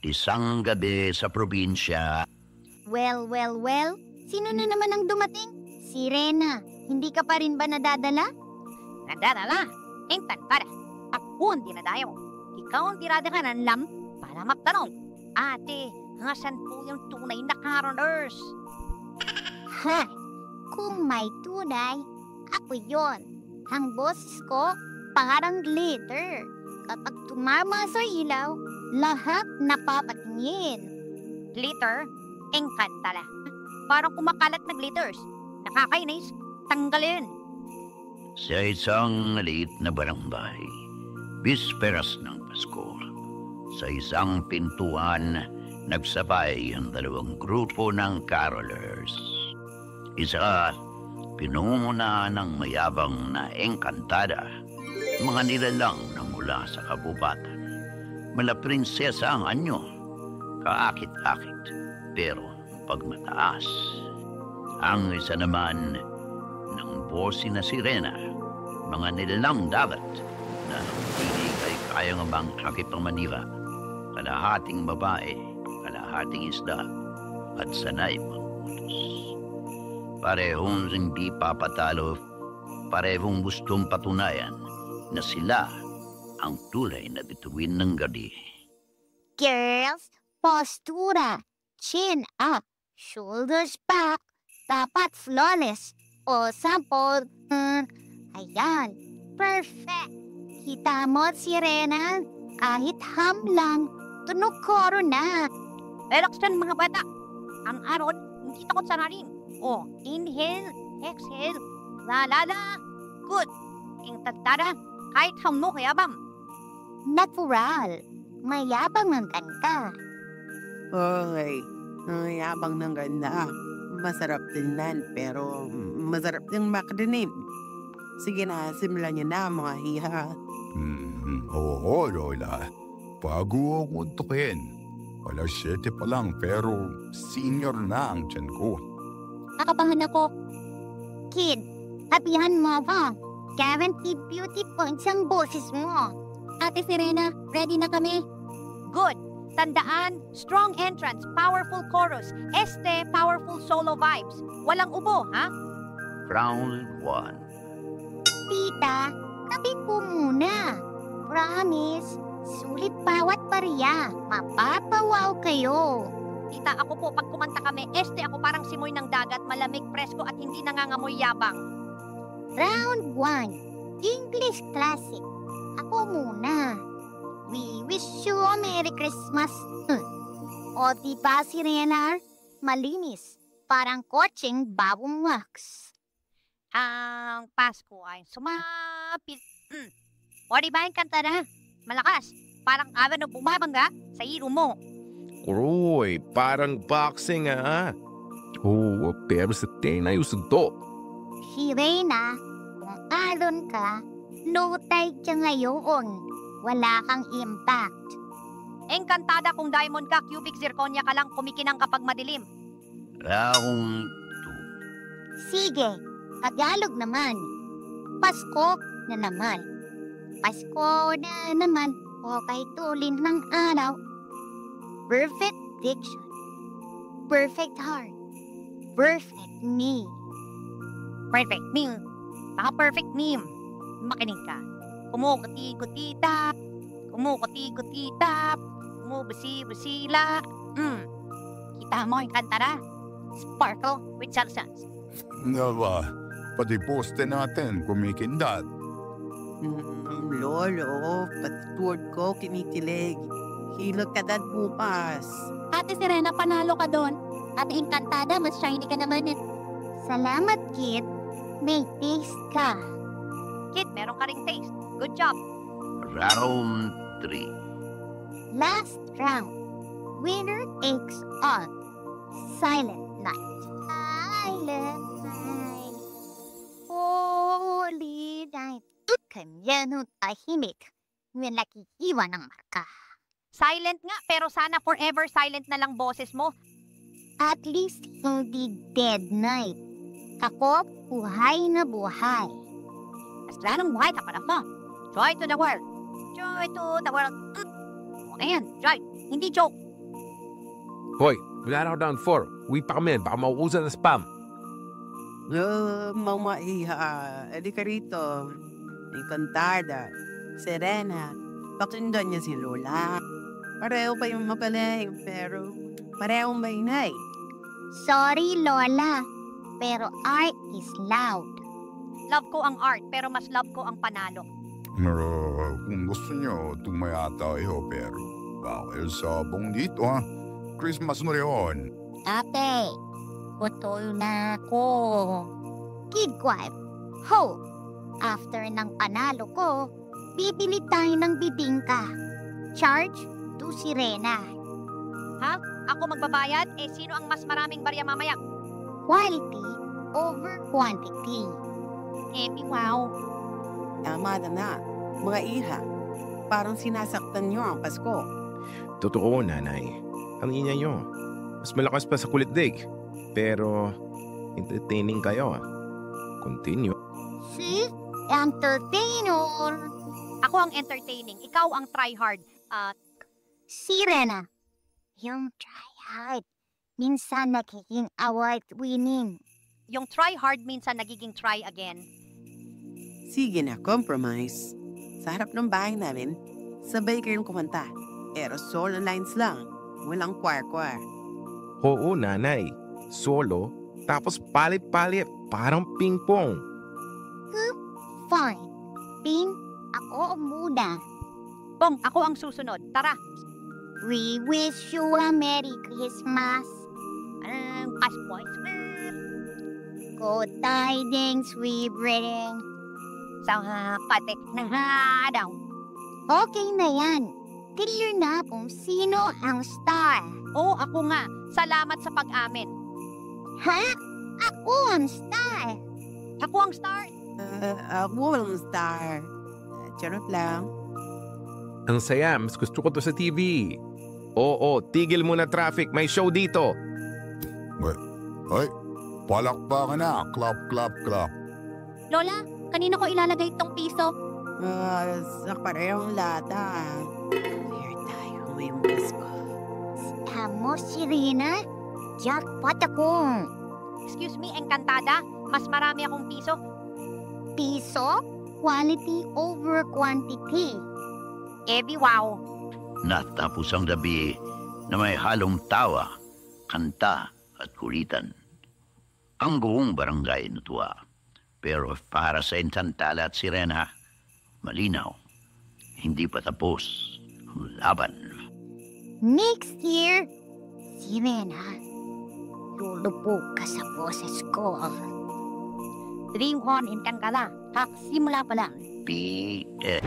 Isang gabi sa probinsya. Well. Sino na naman ang dumating? Si Rena. Hindi ka pa rin ba nadadala? Nadadala? Encantada. Ako ang dinadayo. Ikaw ang tirada ka ng lam para magtanong. Ate, ngasan po yung tunay na carollers? Ha! Kung may tunay, ako yon. Ang boses ko, parang glitter. Kapag tumama sa ilaw, lahat napapatingin. Glitter? Encantada. Parang kumakalat na glitters. Nakakainis. Tanggalin. Sa isang maliit na barangay, bisperas ng Pasko, sa isang pintuan, nagsabay ang dalawang grupo ng carolers. Isa, pinunguna ng mayabang na Encantada, mga nilalang na mula sa kabubatan. Mala prinsesa ang anyo, kaakit-akit, pero pagmataas. Ang isa naman ng bosi na sirena, mga nilalang dagat na hindi ay kayang mangakit ng Manila, kalahating babae, kalahating isda, at sanay mangutos. Parehong hindi papatalo, parehong gustong patunayan na sila ang tulay na bituin ng gabi. Girls, postura. Chin up. Shoulders back. Dapat flawless. O sample. Ayan. Perfect. Kita mo, Sirena? Kahit ham lang, tunog koro na. Relax dyan mga bata. Ang aron, hindi takot sa narin. O, inhale, exhale, lalala. Good. Encantada, kahit hamno kayabam. Natural. Mayabang ang kanta. Oy, ang yabang ng ganda. Masarap tingnan pero masarap ding makdinig. Sige na, simulan niyo na mga hiha. Oo, Lola. Bago ako untukin. Alas 7 pa lang pero senior na ang tiyan ko. Nakabahan ako. Kid, habihan mo ako. Guaranteed beauty points ang boses mo. Ate Sirena, ready na kami. Good. Tandaan, strong entrance, powerful chorus, powerful solo vibes. Walang ubo, ha? Round 1. Tita, tabi po muna. Promise, sulit bawat barya. Mapapawaw kayo. Tita, ako po, pag kumanta kami, ako parang simoy ng dagat, malamig, presko at hindi nangangamoy yabang. Round 1. English classic. Ako muna. We wish you a Merry Christmas. O diba, Sirena? Malinis. Parang kotseng bagong wax. Ang Pasko ay sumapit. O diba yung kanta na? Malakas. Parang awan na bumabangga sa ilo mo. Uy, parang boxing Oo, pero sa tenay usog to. Sirena, kung alon ka, lutay ka ngayon. Wala kang impact. Encantada kung diamond ka, cubic zirconia ka lang kumikinang kapag madilim. Round Sige, Tagalog naman. Pasko na naman. Pasko na naman. O kay tulin ng araw. Perfect diction. Perfect heart. Perfect me. Perfect meme. Baka perfect meme. Makinig ka. Kumukuti-kutitap. Kumukuti-kutitap. Kumubasi-basila. Kita mo yung kanta na. Sparkle with substance. Nga ba, pati poste natin kumikindat. Lolo, pati tuwad ko kinikilig. Hilot ka dad bukas. Ate Sirena, panalo ka doon. Ate Encantada, mas shiny ka naman. Salamat, Kit. May taste ka. Kid, meron ka ring taste. Good job. Round 3. Last round. Winner takes all. Silent night. Silent night. Holy night. Kanya tahimik. May nakikiwan ng marka. Silent nga, pero sana forever silent na lang boses mo. At least hindi dead night. Ako, buhay na buhay. Mas lalong buhay ka pa mo. Joy to the world. Joy to the world. O na yan, joy. Hindi joke. Hoy, wala na ako down 4. Uwi pa kami, baka mauusan na spam. Mga iha, edi ka rito. Encantada, Serena, pakinggan niya si Lola. Pareho pa yung magaling, pero pareho maingay. Sorry, Lola. Pero art is loud. Love ko ang art, pero mas love ko ang panalo. Kung gusto nyo, tumaya tayo, pero bawal sabong dito, ha? Christmas na rin. Ate, putol na ako. Kid Quiet, ho! After ng panalo ko, bibili tayo ng bibingka. Charge to Sirena. Ako magbabayad, sino ang mas maraming barya mamaya? Quality over quantity. Wow. Tama na, mga iha. Parang sinasaktan niyo ang Pasko. Totoo, nanay. Ang ina nyo. Mas malakas pa sa kulit dig. Pero, entertaining kayo. Continue. See? Entertainer. Ako ang entertaining, ikaw ang try hard. Sirena. Yung try hard. Minsan nagiging award-winning. Yung try hard minsan nagiging try again. Sige na, compromise. Sa harap ng bahay namin, sabay kayong kumanta. Pero solo lines lang. Walang choir-choir. Oo, nanay. Solo, tapos palit-palit. Parang ping-pong. Fine. Ping, ako muna. Bong, ako ang susunod. Tara. We wish you a Merry Christmas. Pasko. Good tidings we bring. Sa patik na daw. Okay na yan. Clear na kung sino ang star. Oo, ako nga. Salamat sa pag-amin. Ha? Ako ang star. Ako ang star. Ako ang star. Charot lang. Ang saya, mas gusto ko to sa TV. Oo, tigil muna traffic. May show dito. Ay, palakpakan na. Clap, clap, clap. Lola, kanino ko ilalagay itong piso? Sa parehong lata. Here tayo ngayong Pasko. Tamo, Sirena. Jackpot ako. Excuse me, Encantada. Mas marami akong piso. Piso? Quality over quantity. Wow. Natapos ang gabi na may halong tawa, kanta at kulitan. Ang buong barangay natuwa. Pero para sa Encantada at Sirena, malinaw, hindi pa tapos ang laban. Next year, Sirena, lulubog ka sa boses ko. Dream on, Encantada. Simula pa lang. P.S.